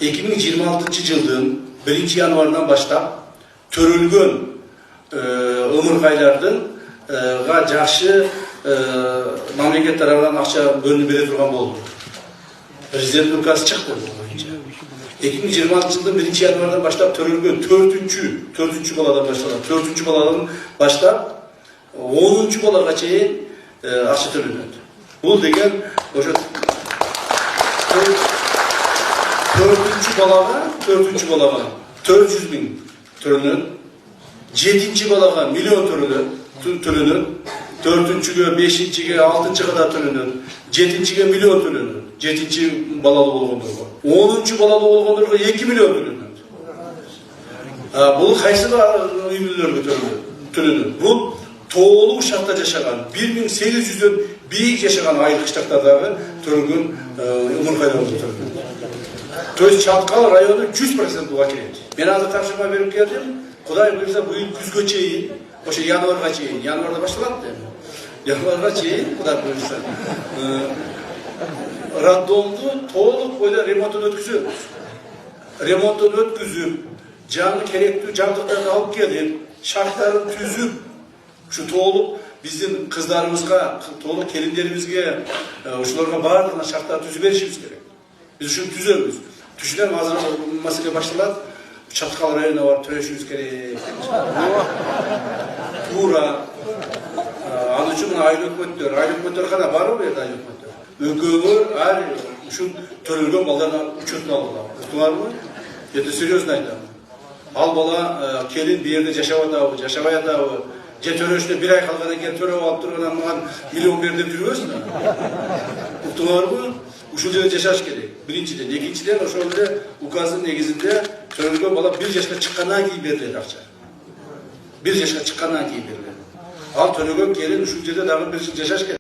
2026 жылдın 1 yanvarından başlap törülgön ımırgaylardın жақшы мамлекет тарабынан акча бөлүнүп бере турган болду. Президент указ чыкты бул боюнча. 2026 жылдын 1 yanvarından başlap törülgөн 4-cü baladan başlanan 4-cü baladan başlap 10-cü balага чейин акча төлөнөт. Бул деген ошо 4-cü balaga 400 000 төлөнөт. 7-ci balaga milyon төлөнөt. 4-cüge, 5-ciге, 6-cı kadar төлөнөt. 7-ciге milyon төлөнөt. 7-ci balalı болгондорго. 10-cu balalı болгондорго 2 milyon төлөнөt. Бул кайсы үй бүлөлөргө төлөнөт. Бул толук шартта жашаган 1800дөн бийик жашаган айрык штаттардагы төлөнгөн ымыргайларды төлөнөт. То есть Чаткал району 100% буга кирет. Мен азыр тапшырма берип келдим. Кудай буйрса быйыл күзгө чейин, ошо январга чейин, январда башталат да. Январга чейин Кудай буйрса роддомду толук бойда ремонтун өткүзөбүз. Ремонтун өткүзүп, жаңы керектүү жабдыктарды алып келип, шарттарын түзүп, ушу толук биздин кыздарыбызга, толук келиндерибизге, ушуларга баардыгына шарттарды түзүп беришибиз керек. Биз ушуну түзөбүз. Түшүнөм, азыр маселе башталат. Чаткал районуна барып төлөшүбүз керек. Туура. Ал үчүн мына айыл өкмөттөр гана барбы эди айыл өкмөттөр. Экөөгө ар ушул төлөлгөн балдарына учетун алгыла. Уктуңарбы? Это серьезно айтам. Ал бала келин бу жерде жашап атабы, жашабай атабы, же төлөшүнө 1 ай калгандан кийин төлөп алып тургандан мага миллион бер деп жүрбөсүн. Уктуңарбы? Ушул жерде жашаш керек. Биринчиден, экинчиден ошол эле указдын негизинде төлөнгөн бала 1 жашка чыккандан кийин берилет акча. 1 жашка чыккандан кийин берилет. Ал төлөгөн келин ушул жерде дагы 1 жыл жашаш керек.